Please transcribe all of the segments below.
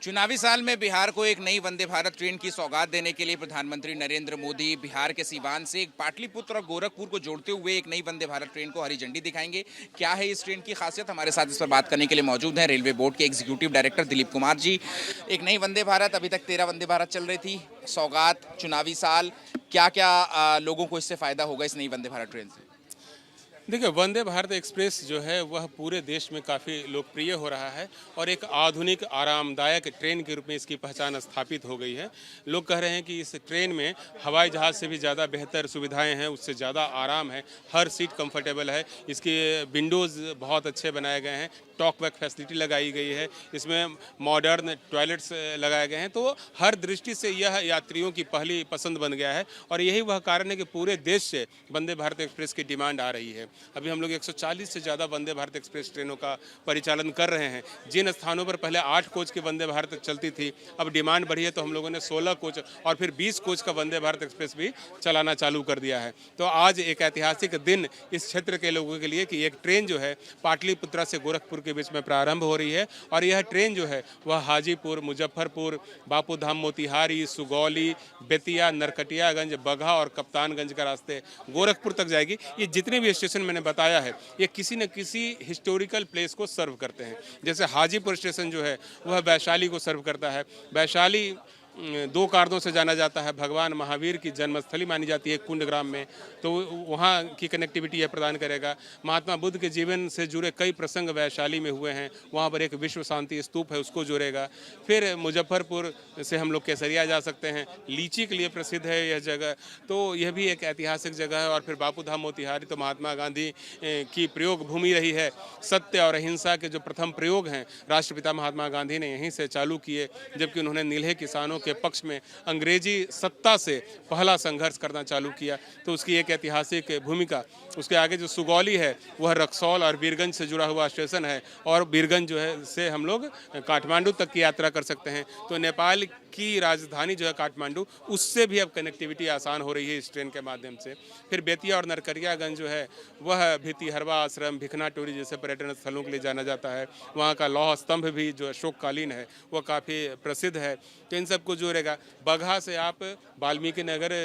चुनावी साल में बिहार को एक नई वंदे भारत ट्रेन की सौगात देने के लिए प्रधानमंत्री नरेंद्र मोदी बिहार के सीवान से पाटलिपुत्र और गोरखपुर को जोड़ते हुए एक नई वंदे भारत ट्रेन को हरी झंडी दिखाएंगे। क्या है इस ट्रेन की खासियत, हमारे साथ इस पर बात करने के लिए मौजूद हैं रेलवे बोर्ड के एग्जीक्यूटिव डायरेक्टर दिलीप कुमार जी। एक नई वंदे भारत, अभी तक 13 वंदे भारत चल रही थी, सौगात चुनावी साल, क्या क्या लोगों को इससे फायदा होगा इस नई वंदे भारत ट्रेन से? देखिए, वंदे भारत एक्सप्रेस जो है वह पूरे देश में काफ़ी लोकप्रिय हो रहा है और एक आधुनिक आरामदायक ट्रेन के रूप में इसकी पहचान स्थापित हो गई है। लोग कह रहे हैं कि इस ट्रेन में हवाई जहाज़ से भी ज़्यादा बेहतर सुविधाएं हैं, उससे ज़्यादा आराम है, हर सीट कंफर्टेबल है, इसके विंडोज़ बहुत अच्छे बनाए गए हैं, टॉक बैक फैसिलिटी लगाई गई है, इसमें मॉडर्न टॉयलेट्स लगाए गए हैं। तो हर दृष्टि से यह यात्रियों की पहली पसंद बन गया है और यही वह कारण है कि पूरे देश से वंदे भारत एक्सप्रेस की डिमांड आ रही है। अभी हम लोग 140 से ज़्यादा वंदे भारत एक्सप्रेस ट्रेनों का परिचालन कर रहे हैं। जिन स्थानों पर पहले 8 कोच की वंदे भारत चलती थी, अब डिमांड बढ़ी है तो हम लोगों ने 16 कोच और फिर 20 कोच का वंदे भारत एक्सप्रेस भी चलाना चालू कर दिया है। तो आज एक ऐतिहासिक दिन इस क्षेत्र के लोगों के लिए कि एक ट्रेन जो है पाटलिपुत्रा से गोरखपुर के बीच में प्रारंभ हो रही है और यह ट्रेन जो है वह हाजीपुर, मुजफ्फरपुर, बापूधाम, मोतिहारी, सुगौली, बेतिया, नरकटियागंज, बगहा और कप्तानगंज का रास्ते गोरखपुर तक जाएगी। ये जितने भी स्टेशन मैंने बताया है ये किसी न किसी हिस्टोरिकल प्लेस को सर्व करते हैं। जैसे हाजीपुर स्टेशन जो है वह वैशाली को सर्व करता है। वैशाली 2 कारणों से जाना जाता है। भगवान महावीर की जन्मस्थली मानी जाती है कुंडग्राम में, तो वहाँ की कनेक्टिविटी यह प्रदान करेगा। महात्मा बुद्ध के जीवन से जुड़े कई प्रसंग वैशाली में हुए हैं, वहाँ पर एक विश्व शांति स्तूप है, उसको जोड़ेगा। फिर मुजफ्फरपुर से हम लोग केसरिया जा सकते हैं, लीची के लिए प्रसिद्ध है यह जगह, तो यह भी एक ऐतिहासिक जगह है। और फिर बापूधाम मोतिहारी तो महात्मा गांधी की प्रयोग भूमि रही है। सत्य और अहिंसा के जो प्रथम प्रयोग हैं राष्ट्रपिता महात्मा गांधी ने यहीं से चालू किए, जबकि उन्होंने नील्हे किसानों के पक्ष में अंग्रेजी सत्ता से पहला संघर्ष करना चालू किया, तो उसकी एक ऐतिहासिक भूमिका। उसके आगे जो सुगौली है वह रक्सौल और बीरगंज से जुड़ा हुआ स्टेशन है और बीरगंज जो है से हम लोग काठमांडू तक की यात्रा कर सकते हैं। तो नेपाल की राजधानी जो है काठमांडू, उससे भी अब कनेक्टिविटी आसान हो रही है इस ट्रेन के माध्यम से। फिर बेतिया और नरकटियागंज जो है वह भितिहरवा आश्रम, भिखना टोरी जैसे पर्यटन स्थलों के लिए जाना जाता है। वहाँ का लौह स्तंभ भी जो अशोककालीन है वह काफ़ी प्रसिद्ध है, तो इन सबको जोड़ेगा। बगहा से आप वाल्मीकि नगर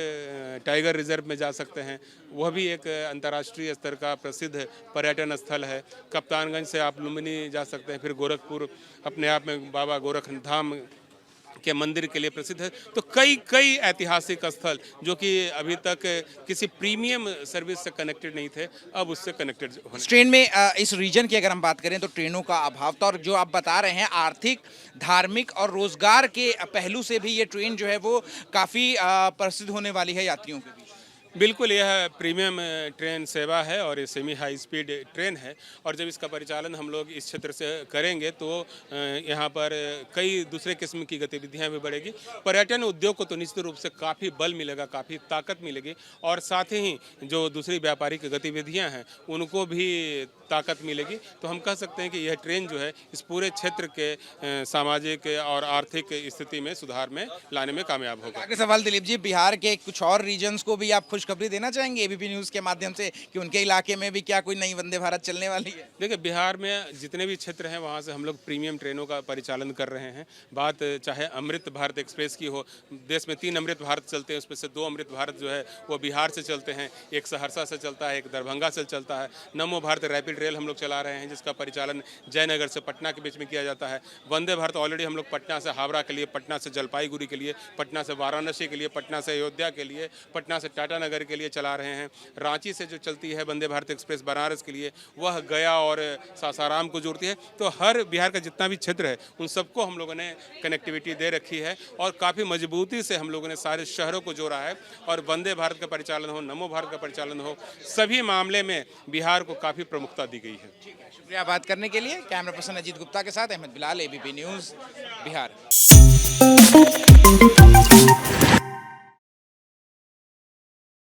टाइगर रिजर्व में जा सकते हैं, वह भी एक अंतर्राष्ट्रीय स्तर का प्रसिद्ध पर्यटन स्थल है। कप्तानगंज से आप लुम्बिनी जा सकते हैं। फिर गोरखपुर अपने आप में बाबा गोरखधाम के मंदिर के लिए प्रसिद्ध है। तो कई ऐतिहासिक स्थल जो कि अभी तक किसी प्रीमियम सर्विस से कनेक्टेड नहीं थे, अब उससे कनेक्टेड होने। ट्रेन में इस रीजन की अगर हम बात करें तो ट्रेनों का अभाव था, और जो आप बता रहे हैं आर्थिक, धार्मिक और रोजगार के पहलू से भी ये ट्रेन जो है वो काफ़ी प्रसिद्ध होने वाली है यात्रियों के बीच। बिल्कुल, यह प्रीमियम ट्रेन सेवा है और ये सेमी हाई स्पीड ट्रेन है। और जब इसका परिचालन हम लोग इस क्षेत्र से करेंगे तो यहाँ पर कई दूसरे किस्म की गतिविधियाँ भी बढ़ेगी। पर्यटन उद्योग को तो निश्चित रूप से काफ़ी बल मिलेगा, काफ़ी ताकत मिलेगी, और साथ ही जो दूसरी व्यापारिक गतिविधियाँ हैं उनको भी ताकत मिलेगी। तो हम कह सकते हैं कि यह ट्रेन जो है इस पूरे क्षेत्र के सामाजिक और आर्थिक स्थिति में सुधार में लाने में कामयाब होगा। आगे सवाल दिलीप जी, बिहार के कुछ और रीजन्स को भी आप खुशखबरी देना चाहेंगे एबीपी न्यूज़ के माध्यम से कि उनके इलाके में भी क्या कोई नई वंदे भारत चलने वाली है? देखिए, बिहार में जितने भी क्षेत्र हैं वहाँ से हम लोग प्रीमियम ट्रेनों का परिचालन कर रहे हैं। बात चाहे अमृत भारत एक्सप्रेस की हो, देश में 3 अमृत भारत चलते हैं, उसमें से 2 अमृत भारत जो है वो बिहार से चलते हैं। एक सहरसा से चलता है, एक दरभंगा से चलता है। नमो भारत रैपिड रेल हम लोग चला रहे हैं जिसका परिचालन जयनगर से पटना के बीच में किया जाता है। वंदे भारत ऑलरेडी हम लोग पटना से हावड़ा के लिए, पटना से जलपाईगुड़ी के लिए, पटना से वाराणसी के लिए, पटना से अयोध्या के लिए, पटना से टाटानगर के लिए चला रहे हैं। रांची से जो चलती है वंदे भारत एक्सप्रेस बनारस के लिए, वह गया और सासाराम को जोड़ती है। तो हर बिहार का जितना भी क्षेत्र है उन सबको हम लोगों ने कनेक्टिविटी दे रखी है और काफ़ी मजबूती से हम लोगों ने सारे शहरों को जोड़ा है। और वंदे भारत का परिचालन हो, नमो भारत का परिचालन हो, सभी मामले में बिहार को काफ़ी प्रमुखता दी गई है। शुक्रिया बात करने के लिए। कैमरा पर्सन अजीत गुप्ता के साथ अहमद बिलाल, एबीपी न्यूज़ बिहार।